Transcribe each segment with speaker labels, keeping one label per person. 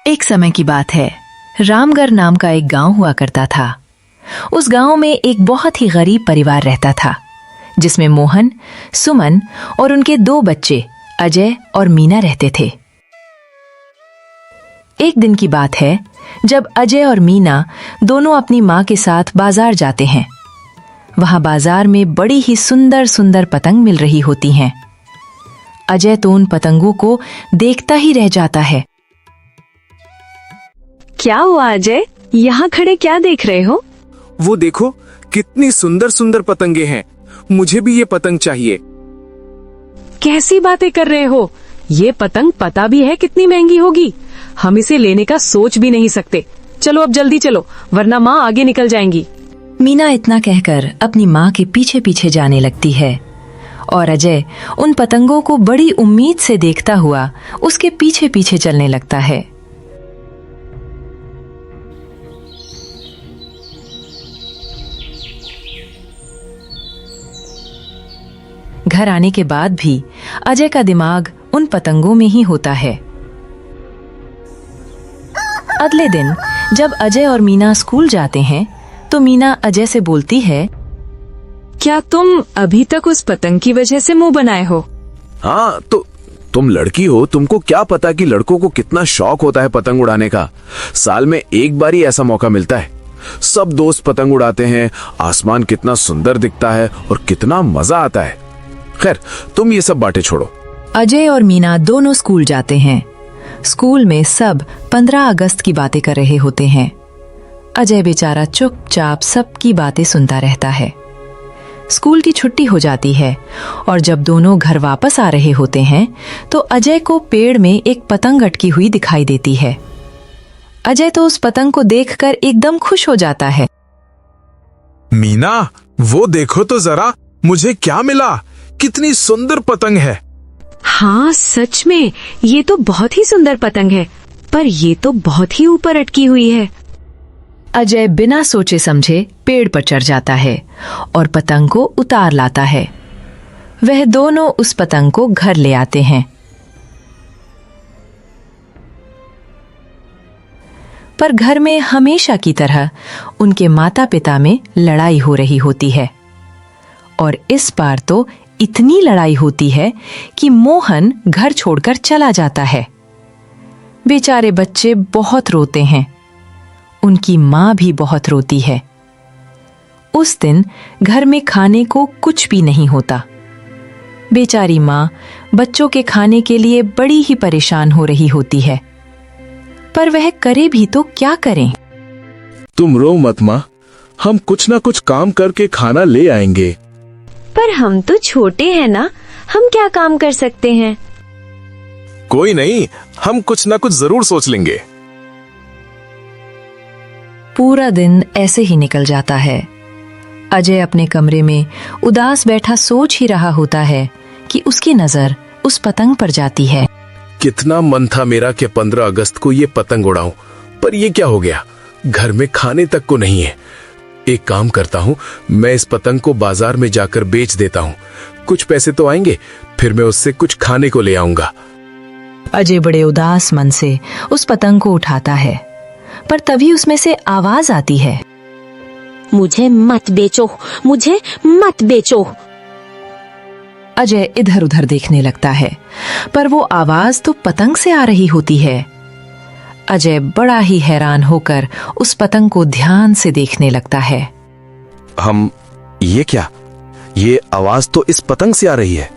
Speaker 1: एक समय की बात है। रामगढ़ नाम का एक गांव हुआ करता था। उस गांव में एक बहुत ही गरीब परिवार रहता था, जिसमें मोहन, सुमन और उनके 2 बच्चे अजय और मीना रहते थे। एक दिन की बात है जब अजय और मीना दोनों अपनी माँ के साथ बाजार जाते हैं। वहां बाजार में बड़ी ही सुंदर सुंदर पतंग मिल रही होती हैं। अजय तो उन पतंगों को देखता ही रह जाता है।
Speaker 2: क्या हुआ अजय, यहाँ खड़े क्या देख रहे हो?
Speaker 3: वो देखो, कितनी सुंदर सुंदर पतंगे हैं। मुझे भी ये पतंग चाहिए।
Speaker 2: कैसी बातें कर रहे हो? ये पतंग पता भी है कितनी महंगी होगी। हम इसे लेने का सोच भी नहीं सकते। चलो अब जल्दी चलो, वरना माँ आगे निकल जाएंगी।
Speaker 1: मीना इतना कहकर अपनी माँ के पीछे पीछे जाने लगती है और अजय उन पतंगों को बड़ी उम्मीद से देखता हुआ उसके पीछे पीछे चलने लगता है। घर आने के बाद भी अजय का दिमाग उन पतंगों में ही होता है। अगले दिन जब अजय और मीना स्कूल जाते हैं तो मीना अजय से बोलती है,
Speaker 2: क्या तुम अभी तक उस पतंग की वजह से मुंह बनाए हो?
Speaker 3: हाँ, तो तुम लड़की हो, तुमको क्या पता कि लड़कों को कितना शौक होता है पतंग उड़ाने का। साल में एक बार ही ऐसा मौका मिलता है। सब दोस्त पतंग उड़ाते हैं, आसमान कितना सुंदर दिखता है और कितना मजा आता है। खैर, तुम ये सब बातें छोड़ो।
Speaker 1: अजय और मीना दोनों स्कूल जाते हैं। स्कूल में सब 15 अगस्त की बातें कर रहे होते हैं। अजय बेचारा चुपचाप सबकी बातें सुनता रहता है। स्कूल की छुट्टी हो जाती है और जब दोनों घर वापस आ रहे होते हैं तो अजय को पेड़ में एक पतंग अटकी हुई दिखाई देती है। अजय तो उस पतंग को देखकर एकदम खुश हो जाता है।
Speaker 4: मीना, वो देखो तो जरा, मुझे क्या मिला। कितनी सुंदर पतंग है।
Speaker 2: हाँ सच में, ये तो बहुत ही सुंदर पतंग है, पर ये तो बहुत ही ऊपर अटकी हुई है।
Speaker 1: अजय बिना सोचे समझे पेड़ पर चढ़ जाता है और पतंग को उतार लाता है। वह दोनों उस पतंग को घर ले आते हैं। पर घर में हमेशा की तरह उनके माता पिता में लड़ाई हो रही होती है और इस बार तो इतनी लड़ाई होती है कि मोहन घर छोड़कर चला जाता है। बेचारे बच्चे बहुत रोते हैं। उनकी माँ भी बहुत रोती है। उस दिन घर में खाने को कुछ भी नहीं होता। बेचारी माँ बच्चों के खाने के लिए बड़ी ही परेशान हो रही होती है, पर वह करे भी तो क्या करें।
Speaker 4: तुम रो मत माँ, हम कुछ ना कुछ काम करके खाना ले आएंगे।
Speaker 2: पर हम तो छोटे हैं ना, हम क्या काम कर सकते हैं?
Speaker 4: कोई नहीं, हम कुछ ना कुछ जरूर सोच लेंगे।
Speaker 1: पूरा दिन ऐसे ही निकल जाता है। अजय अपने कमरे में उदास बैठा सोच ही रहा होता है कि उसकी नजर उस पतंग पर जाती है।
Speaker 3: कितना मन था मेरा कि 15 अगस्त को ये पतंग उड़ाऊं, पर ये क्या हो गया, घर में खाने तक को नहीं है। एक काम करता हूँ, मैं इस पतंग को बाजार में जाकर बेच देता हूँ। कुछ पैसे तो आएंगे, फिर मैं उससे कुछ खाने को ले आऊंगा।
Speaker 1: अजय बड़े उदास मन से उस पतंग को उठाता है, पर तभी उसमें से आवाज आती है,
Speaker 2: मुझे मत बेचो, मुझे मत बेचो।
Speaker 1: अजय इधर उधर देखने लगता है, पर वो आवाज तो पतंग से आ रही होती है। अजय बड़ा ही हैरान होकर उस पतंग को ध्यान से देखने लगता है।
Speaker 3: ये क्या, ये आवाज तो इस पतंग से आ रही है।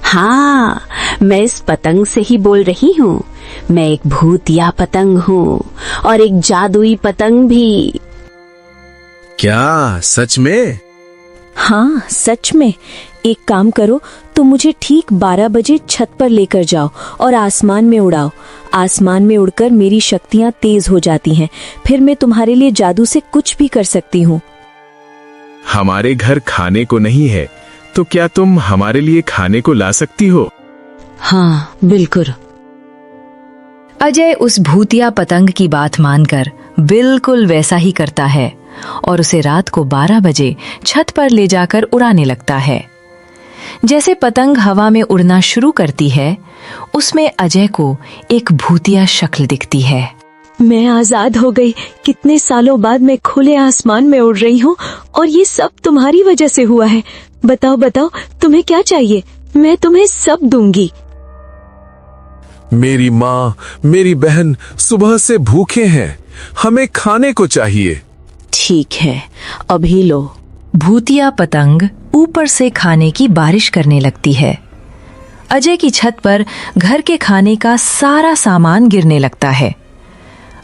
Speaker 2: हाँ, मैं इस पतंग से ही बोल रही हूँ। मैं एक भूतिया पतंग हूँ और एक जादुई पतंग भी।
Speaker 3: क्या सच में?
Speaker 5: हाँ सच में। एक काम करो, तो मुझे ठीक 12 बजे छत पर लेकर जाओ और आसमान में उड़ाओ। आसमान में उड़कर मेरी शक्तियाँ तेज हो जाती हैं, फिर मैं तुम्हारे लिए जादू से कुछ भी कर सकती हूँ।
Speaker 4: हमारे घर खाने को नहीं है, तो क्या तुम हमारे लिए खाने को ला सकती हो?
Speaker 2: हाँ बिल्कुल।
Speaker 1: अजय उस भूतिया पतंग की बात मानकर बिल्कुल वैसा ही करता है और उसे रात को 12 बजे छत पर ले जाकर उड़ाने लगता है। जैसे पतंग हवा में उड़ना शुरू करती है, उसमें अजय को एक भूतिया शक्ल दिखती है।
Speaker 5: मैं आजाद हो गई। कितने सालों बाद मैं खुले आसमान में उड़ रही हूँ और ये सब तुम्हारी वजह से हुआ है। बताओ बताओ, तुम्हें क्या चाहिए? मैं तुम्हें सब दूंगी।
Speaker 4: मेरी माँ, मेरी बहन सुबह से भूखे हैं, हमें खाने को चाहिए।
Speaker 5: ठीक है, अभी लो।
Speaker 1: भूतिया पतंग ऊपर से खाने की बारिश करने लगती है। अजय की छत पर घर के खाने का सारा सामान गिरने लगता है।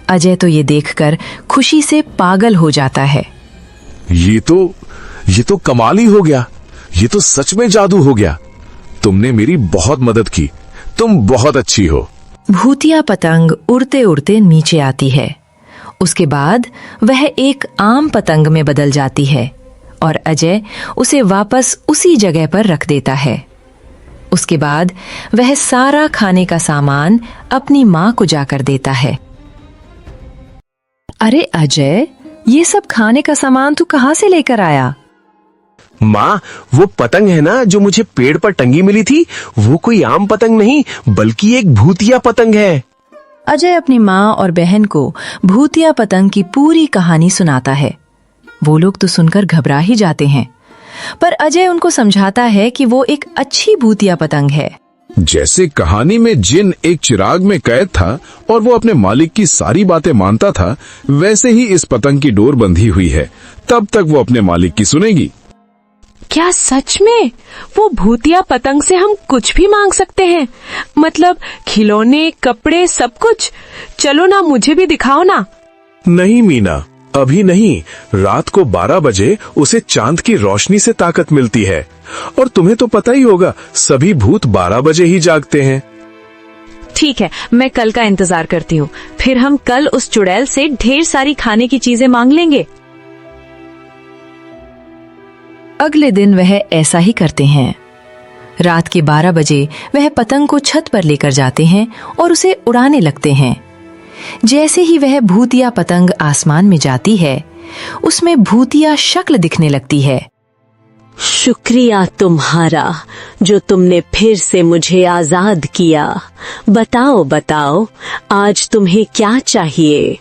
Speaker 1: अजय तो ये देखकर खुशी से पागल हो जाता है।
Speaker 3: ये तो कमाल ही हो गया। ये तो सच में जादू हो गया। तुमने मेरी बहुत मदद की। तुम बहुत अच्छी हो।
Speaker 1: भूतिया पतंग उड़ते उड़ते नीचे आती है। उसके बाद वह एक आम पतंग में बदल जाती है और अजय उसे वापस उसी जगह पर रख देता है। उसके बाद वह सारा खाने का सामान अपनी माँ को जाकर देता है। अरे अजय, ये सब खाने का सामान तू कहाँ से लेकर आया?
Speaker 6: माँ, वो पतंग है ना जो मुझे पेड़ पर टंगी मिली थी, वो कोई आम पतंग नहीं बल्कि एक भूतिया पतंग है।
Speaker 1: अजय अपनी माँ और बहन को भूतिया पतंग की पूरी कहानी सुनाता है। वो लोग तो सुनकर घबरा ही जाते हैं, पर अजय उनको समझाता है कि वो एक अच्छी भूतिया पतंग है।
Speaker 4: जैसे कहानी में जिन एक चिराग में कैद था और वो अपने मालिक की सारी बातें मानता था, वैसे ही इस पतंग की डोर बंधी हुई है। तब तक वो अपने मालिक की सुनेगी।
Speaker 2: क्या सच में? वो भूतिया पतंग से हम कुछ भी मांग सकते हैं? मतलब खिलौने, कपड़े, सब कुछ? चलो ना, मुझे भी दिखाओ ना।
Speaker 4: नहीं मीना, अभी नहीं। रात को 12 बजे उसे चांद की रोशनी से ताकत मिलती है, और तुम्हें तो पता ही होगा सभी भूत 12 बजे ही जागते हैं।
Speaker 2: ठीक है, मैं कल का इंतजार करती हूँ। फिर हम कल उस चुड़ैल से ढेर सारी खाने की चीजें मांग लेंगे।
Speaker 1: अगले दिन वह ऐसा ही करते हैं। रात के 12 बजे वह पतंग को छत पर लेकर जाते हैं और उसे उड़ाने लगते हैं। जैसे ही वह भूतिया पतंग आसमान में जाती है, उसमें भूतिया शक्ल दिखने लगती है।
Speaker 5: शुक्रिया तुम्हारा, जो तुमने फिर से मुझे आजाद किया। बताओ बताओ, आज तुम्हें क्या चाहिए?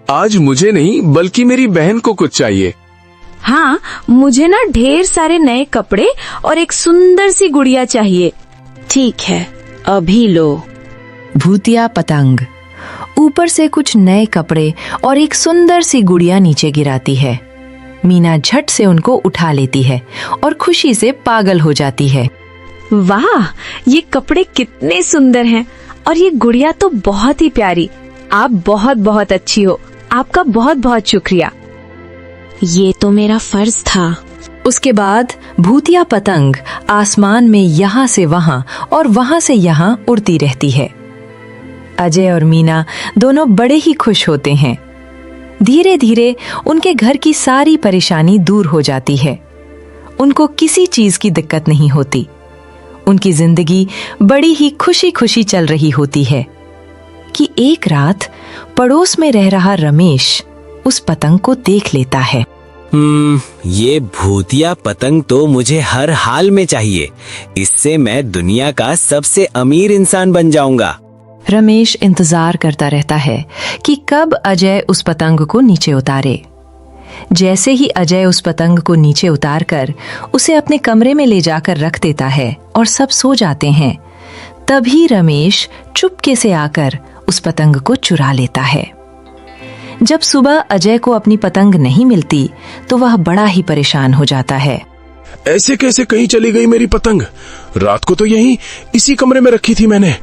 Speaker 4: आज मुझे नहीं बल्कि मेरी बहन को कुछ चाहिए।
Speaker 2: हाँ, मुझे ना ढेर सारे नए कपड़े और एक सुंदर सी गुड़िया चाहिए।
Speaker 5: ठीक है, अभी लो।
Speaker 1: भूतिया पतंग ऊपर से कुछ नए कपड़े और एक सुंदर सी गुड़िया नीचे गिराती है। मीना झट से उनको उठा लेती है और खुशी से पागल हो जाती है।
Speaker 2: वाह, ये कपड़े कितने सुंदर हैं और ये गुड़िया तो बहुत ही प्यारी। आप बहुत बहुत अच्छी हो। आपका बहुत बहुत शुक्रिया।
Speaker 5: ये तो मेरा फर्ज था।
Speaker 1: उसके बाद भूतिया पतंग आसमान में यहाँ से वहाँ और वहाँ से यहाँ उड़ती रहती है। अजय और मीना दोनों बड़े ही खुश होते हैं। धीरे धीरे उनके घर की सारी परेशानी दूर हो जाती है। उनको किसी चीज की दिक्कत नहीं होती। उनकी जिंदगी बड़ी ही खुशी खुशी चल रही होती है कि एक रात पड़ोस में रह रहा रमेश उस पतंग को देख लेता है।
Speaker 6: ये भूतिया पतंग तो मुझे हर हाल में चाहिए। इससे मैं दुनिया का सबसे अमीर इंसान बन जाऊंगा।
Speaker 1: रमेश इंतजार करता रहता है कि कब अजय उस पतंग को नीचे उतारे। जैसे ही अजय उस पतंग को नीचे उतारकर उसे अपने कमरे में ले जाकर रख देता है और सब सो जाते हैं, तभी रमेश चुपके से आकर उस पतंग को चुरा लेता है। जब सुबह अजय को अपनी पतंग नहीं मिलती तो वह बड़ा ही परेशान हो जाता है।
Speaker 4: ऐसे कैसे कहीं चली गई मेरी पतंग? रात को तो यहीं इसी कमरे में रखी थी मैंने।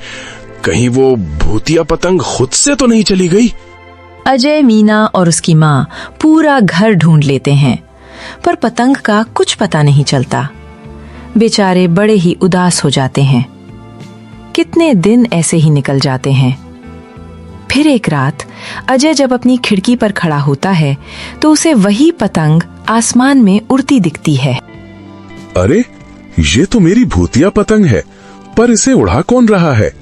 Speaker 4: कहीं वो भूतिया पतंग खुद से तो नहीं चली गई?
Speaker 1: अजय, मीना और उसकी माँ पूरा घर ढूंढ लेते हैं, पर पतंग का कुछ पता नहीं चलता। बेचारे बड़े ही उदास हो जाते हैं। कितने दिन ऐसे ही निकल जाते हैं। फिर एक रात अजय जब अपनी खिड़की पर खड़ा होता है तो उसे वही पतंग आसमान में उड़ती दिखती है।
Speaker 4: अरे, ये तो मेरी भूतिया पतंग है, पर इसे उड़ा कौन रहा है?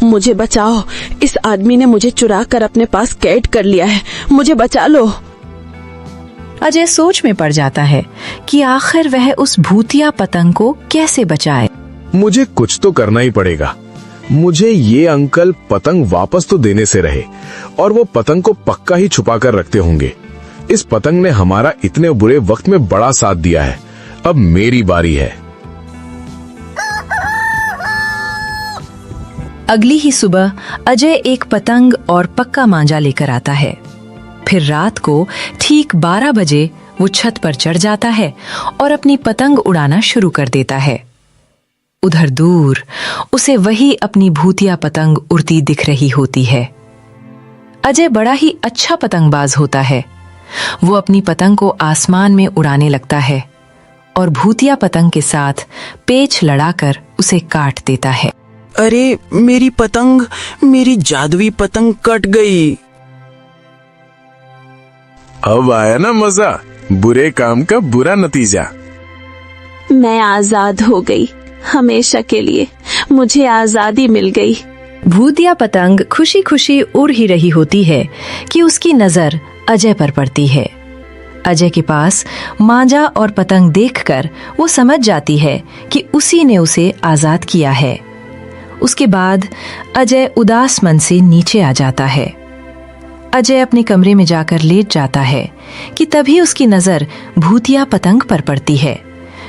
Speaker 7: मुझे बचाओ, इस आदमी ने मुझे चुरा कर अपने पास कैद कर लिया है। मुझे बचा लो।
Speaker 1: अजय सोच में पड़ जाता है कि आखिर वह उस भूतिया पतंग को कैसे बचाए।
Speaker 4: मुझे कुछ तो करना ही पड़ेगा। मुझे ये अंकल पतंग वापस तो देने से रहे, और वो पतंग को पक्का ही छुपा कर रखते होंगे। इस पतंग ने हमारा इतने बुरे वक्त में बड़ा साथ दिया है। अब मेरी बारी है।
Speaker 1: अगली ही सुबह अजय एक पतंग और पक्का मांझा लेकर आता है। फिर रात को ठीक 12 बजे वो छत पर चढ़ जाता है और अपनी पतंग उड़ाना शुरू कर देता है। उधर दूर उसे वही अपनी भूतिया पतंग उड़ती दिख रही होती है। अजय बड़ा ही अच्छा पतंगबाज होता है। वो अपनी पतंग को आसमान में उड़ाने लगता है और भूतिया पतंग के साथ पेच लड़ाकर उसे काट देता है।
Speaker 6: अरे मेरी पतंग, मेरी जादुई पतंग कट गई।
Speaker 4: अब आया ना मजा, बुरे काम का बुरा नतीजा।
Speaker 7: मैं आजाद हो गई, हमेशा के लिए मुझे आजादी मिल गई।
Speaker 1: भूतिया पतंग खुशी खुशी उड़ ही रही होती है कि उसकी नजर अजय पर पड़ती है। अजय के पास मांझा और पतंग देखकर वो समझ जाती है कि उसी ने उसे आजाद किया है। उसके बाद अजय उदास मन से नीचे आ जाता है। अजय अपने कमरे में जाकर लेट जाता है कि तभी उसकी नजर भूतिया पतंग पर पड़ती है,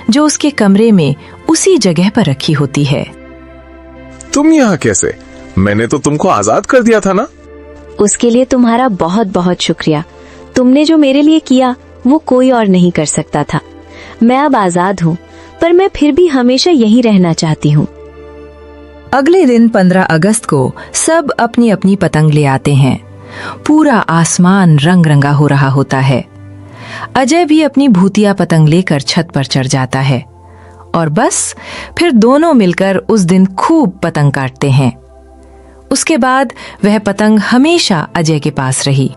Speaker 1: जो उसके कमरे में उसी जगह पर रखी होती है।
Speaker 4: तुम यहाँ कैसे? मैंने तो तुमको आजाद कर दिया था ना।
Speaker 5: उसके लिए तुम्हारा बहुत बहुत शुक्रिया। तुमने जो मेरे लिए किया वो कोई और नहीं कर सकता था। मैं अब आजाद हूँ, पर मैं फिर भी हमेशा यहीं रहना चाहती हूँ।
Speaker 1: अगले दिन 15 अगस्त को सब अपनी अपनी पतंग ले आते हैं। पूरा आसमान रंग रंगा हो रहा होता है। अजय भी अपनी भूतिया पतंग लेकर छत पर चढ़ जाता है और बस फिर दोनों मिलकर उस दिन खूब पतंग काटते हैं। उसके बाद वह पतंग हमेशा अजय के पास रही।